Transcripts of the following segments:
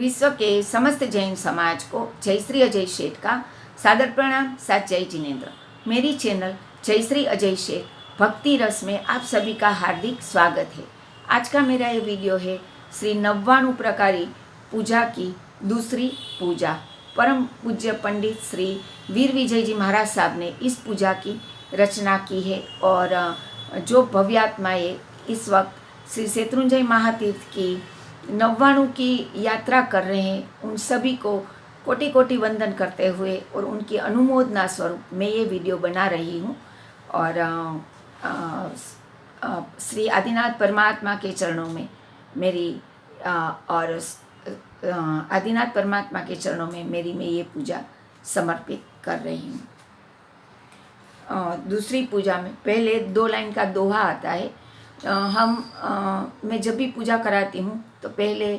विश्व के समस्त जैन समाज को जय श्री अजय शेठ का सादर प्रणाम। साथ जय जिनेन्द्र। मेरी चैनल जय श्री अजय शेठ भक्ति रस में आप सभी का हार्दिक स्वागत है। आज का मेरा ये वीडियो है श्री 99 प्रकारी पूजा की दूसरी पूजा। परम पूज्य पंडित श्री वीर विजय जी महाराज साहब ने इस पूजा की रचना की है और जो भव्यात्माएँ इस वक्त श्री शत्रुंजय महातीर्थ की 99 की यात्रा कर रहे हैं, उन सभी को कोटि कोटि वंदन करते हुए और उनकी अनुमोदना स्वरूप मैं ये वीडियो बना रही हूँ। और श्री आदिनाथ परमात्मा के चरणों में मेरी और आदिनाथ परमात्मा के चरणों में मैं ये पूजा समर्पित कर रही हूँ। दूसरी पूजा में पहले 2 लाइन का दोहा आता है। मैं जब भी पूजा कराती हूँ तो पहले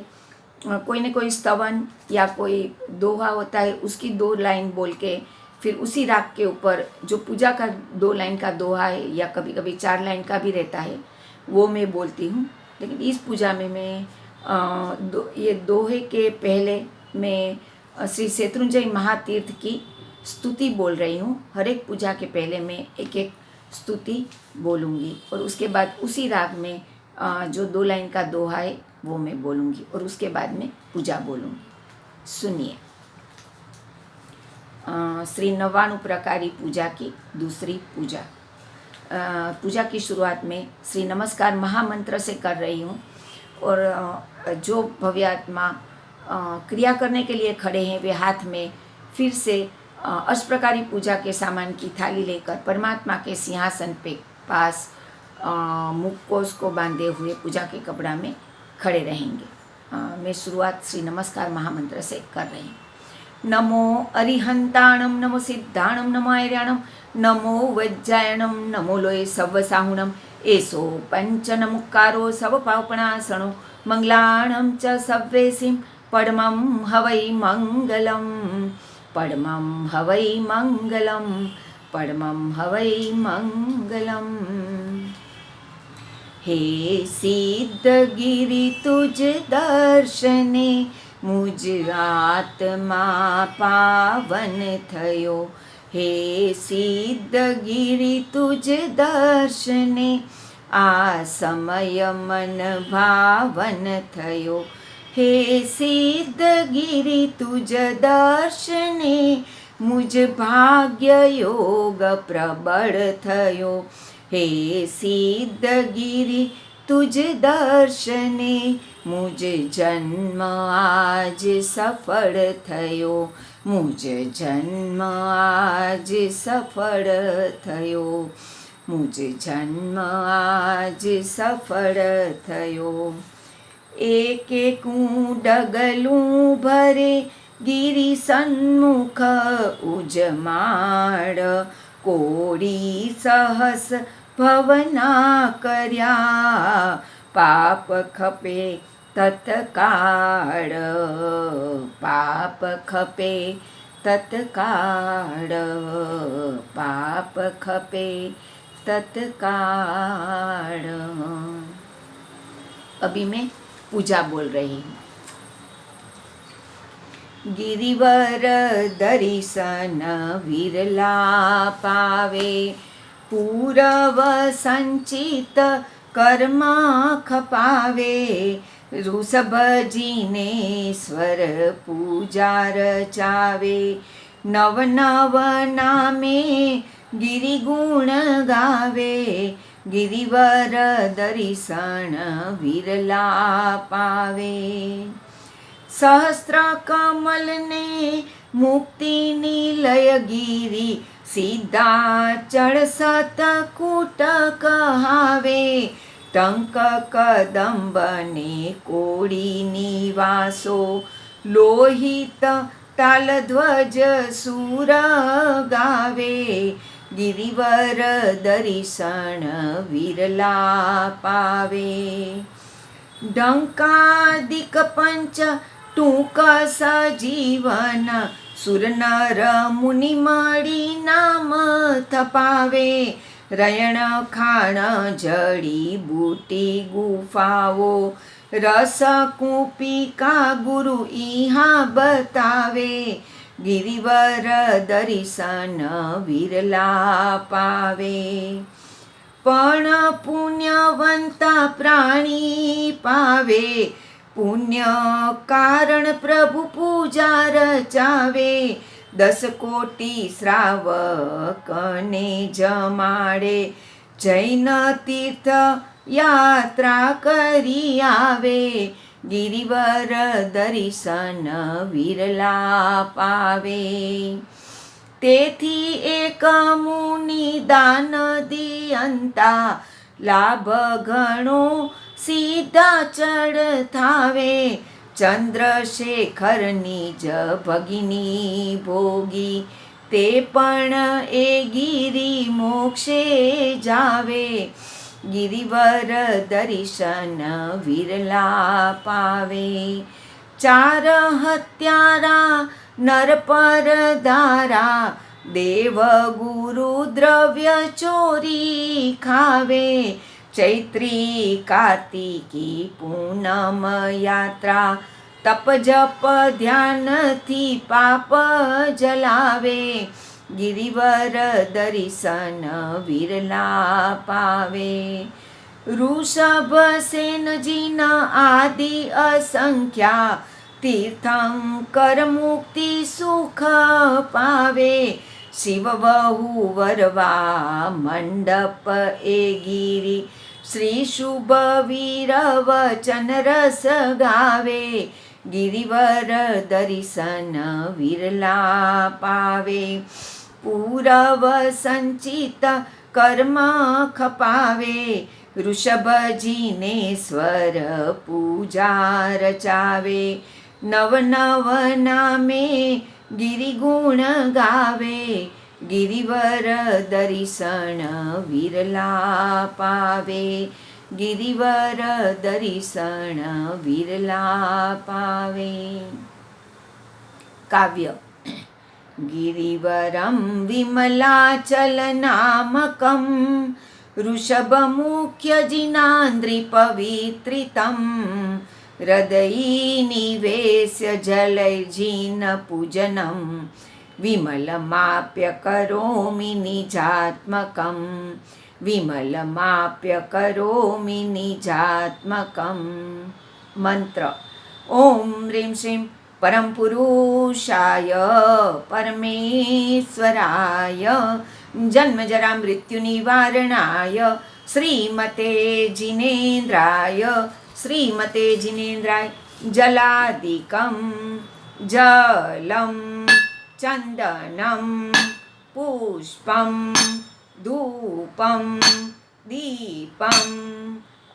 कोई न कोई स्तवन या कोई दोहा होता है, उसकी 2 लाइन बोल के फिर उसी राग के ऊपर जो पूजा का 2 लाइन का दोहा है या कभी कभी 4 लाइन का भी रहता है वो मैं बोलती हूँ। लेकिन इस पूजा में मैं ये दोहे के पहले मैं श्री शत्रुंजय महातीर्थ की स्तुति बोल रही हूँ। हर एक पूजा के पहले मैं एक एक स्तुति बोलूँगी और उसके बाद उसी राग में जो 2 लाइन का दोहा है वो मैं बोलूँगी और उसके बाद में पूजा बोलूँगी। सुनिए। श्री 99 प्रकारी पूजा की दूसरी पूजा। पूजा की शुरुआत में श्री नमस्कार महामंत्र से कर रही हूँ और जो भव्यात्मा क्रिया करने के लिए खड़े हैं वे हाथ में फिर से अष्टप्रकारी पूजा के सामान की थाली लेकर परमात्मा के सिंहासन पे पास मुखकोश को बांधे हुए पूजा के कपड़ा में खड़े रहेंगे। मैं शुरुआत श्री नमस्कार महामंत्र से कर रही हूँ। नमो अरिहंताणम, नमो सिद्धाणम, नमो ऐर्याणम, नमो वज्जायणम, नमो लोये सव्वसाहुणम, एसो पंचनमुक्कारो सवपावपणासणो, मंगलाणम च सव्वेसिं पद्मं हवै मंगलम, पद्मं हवै मंगलम, पद्मं हवै मंगलम। हे सिद्धगिरि तुझ दर्शने मुझ आत्मा पावन थयो। हे सिद्धगिरि तुझ दर्शने आ समय मन भावन थयो। हे सिद्धगिरि तुझ दर्शने मुझ भाग्य योग प्रबल थयो। हे सिद्धगिरि तुझ दर्शने मुझ जन्म आज सफल थयो। मुझ जन्म आज सफल थयो। मुझ जन्म आज सफल थयो। एक एक डगलूं भरे गिरि सन्मुख उजमाड़, कोड़ी सहस भवना कर्या पाप खपे तत्काळ। पाप खपे तत्काळ, पाप खपे तत्काळ। अभी मैं पूजा बोल रही हूँ। गिरिवर दर्शन विरला पावे, पूरव संचित कर्मा खपावे। ऋषभजीने स्वर पूजा रचावे, नव नव नामे गिरि गुण गावे। गिरिवर दर्शन विरला पावे, सहस्त्र कमल ने मुक्ति निलय गिरि, सीधा चढ़ सतकूट कहावे। टंक कदम्ब ने कोड़ी निवासो, लोहित तालध्वज सूर गावे। गिरिवर दर्शन विरला पावे, डंकादिक पंच टूक सजीवन, सुर नर मुनि मणि नाम थपावे। रयण खाण जड़ी बूटी गुफाओ, रस कूपी का गुरु इहाँ बतावे, गिरिवर दर्शन विरला पावे। पण पुण्यवंता प्राणी पावे, पुण्य कारण प्रभु पूजा रचावे। 10 कोटी श्रावकने जमाडे, जैन तीर्थ यात्रा करी आवे। गिरिवर दर्शन विरला पावे। તેથી એક મુનિ દાન દિયંતા, લાભ ઘણો સીધા ચડતાવે। ચંદ્રશેખરની જ ભગિની ભોગી, તે પણ એ ગિરી મોક્ષે જાવે। गिरिवर दर्शन विरला पावे। 4 हत्यारा नर पर दारा, देव गुरु द्रव्य चोरी खावे। चैत्री कार्तिकी पूनम यात्रा, तप जप ध्यान थी पाप जलावे। गिरिवर दर्शन विरला पावे। ऋषभ सेन जीन आदि असंख्या, तीर्थं कर मुक्ति सुख पावे। शिव बहु वरवा मंडप ए गिरी, श्री शुभ वीर वचन रस गावे। गिरिवर दर्शन विरला पावे। पूरव संचित कर्म खपावे, ऋषभजीने स्वर पूजा रचावे। नव नव नामे गिरिगुण गावे। गिरिवर दर्शन विरला पावे। गिरिवर दर्शन विरला पावे। काव्य। गिरिवरं विमलाचलनामकं, ऋषभमुख्यजिनान्द्रिपवित्रितं। हृदयीनिवेश्य जलैर्जिनपूजनं, विमलमाप्य करोमि निजात्मकं। विमलमाप्य करोमि निजात्मकं। मंत्र। ओम ह्रीं श्रीं परम पुरुषाय परमेश्वराय, जन्म जरा मृत्यु निवारणाय, श्रीमते जिनेन्द्राय, श्रीमते जिनेन्द्राय। जलादिकं जलं चन्दनं पुष्पं धूपं दीपं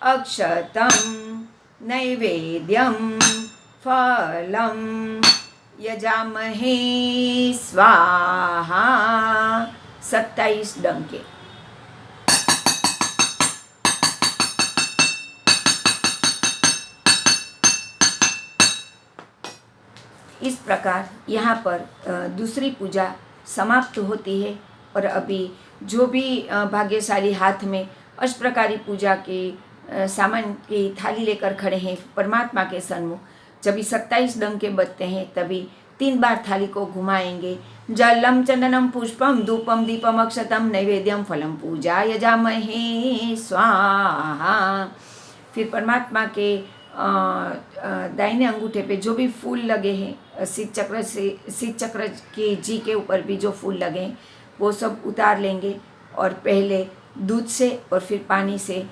अक्षतं नैवेद्यं फलं यजामहे स्वाहा। 27 डंके। इस प्रकार यहाँ पर दूसरी पूजा समाप्त होती है। और अभी जो भी भाग्यशाली हाथ में अष्टप्रकारी पूजा के सामान की थाली लेकर खड़े हैं परमात्मा के सन्मुख, जब 27 डंके बजते हैं तभी 3 बार थाली को घुमाएंगे। जलम चंदनम पुष्पम धूपम दीपम अक्षतम नैवेद्यम फलम पूजा यजामहे स्वाहा। फिर परमात्मा के दाहिने अंगूठे पे जो भी फूल लगे हैं, शीत चक्र के जी के ऊपर भी जो फूल लगे हैं वो सब उतार लेंगे। और पहले दूध से और फिर पानी से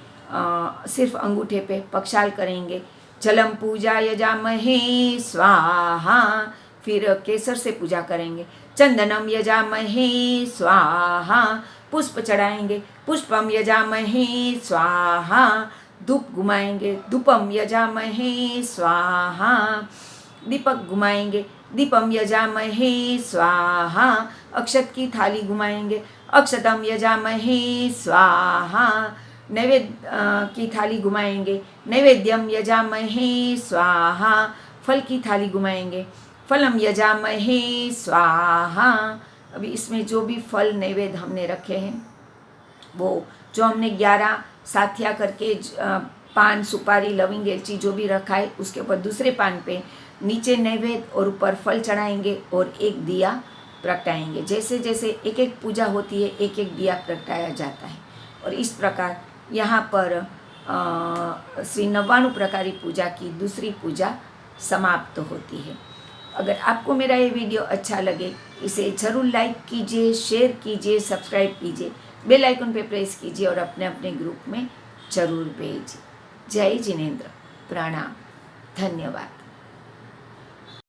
सिर्फ अंगूठे पे पक्षाल करेंगे। जलम पूजा यजामहे स्वाहा। फिर केसर से पूजा करेंगे। चंदनम यजामहे स्वाहा। पुष्प चढ़ाएंगे। पुष्पम यजामहे स्वाहा। धूप घुमाएंगे। धूपम यजामहे स्वाहा। दीपक घुमाएंगे। दीपम यजामहे स्वाहा। अक्षत की थाली घुमाएंगे। अक्षतम यजामहे स्वाहा। नैवेद्य की थाली घुमाएंगे। नैवेद्यम यजामहे स्वाहा। फल की थाली घुमाएंगे। फलम यजामहे स्वाहा। अभी इसमें जो भी फल नैवेद्य हमने रखे हैं वो जो हमने 11 साथिया करके पान, सुपारी, लविंग, इलायची जो भी रखा है उसके ऊपर दूसरे पान पे नीचे नैवेद्य और ऊपर फल चढ़ाएंगे और एक दिया प्रगटाएंगे। जैसे जैसे एक एक पूजा होती है एक एक दिया प्रगटाया जाता है। और इस प्रकार यहाँ पर श्री 99 प्रकारी पूजा की दूसरी पूजा समाप्त होती है। अगर आपको मेरा ये वीडियो अच्छा लगे इसे ज़रूर लाइक कीजिए, शेयर कीजिए, सब्सक्राइब कीजिए, बेल आइकन पे प्रेस कीजिए और अपने अपने ग्रुप में ज़रूर भेजिए। जय जिनेंद्र, प्रणाम, धन्यवाद।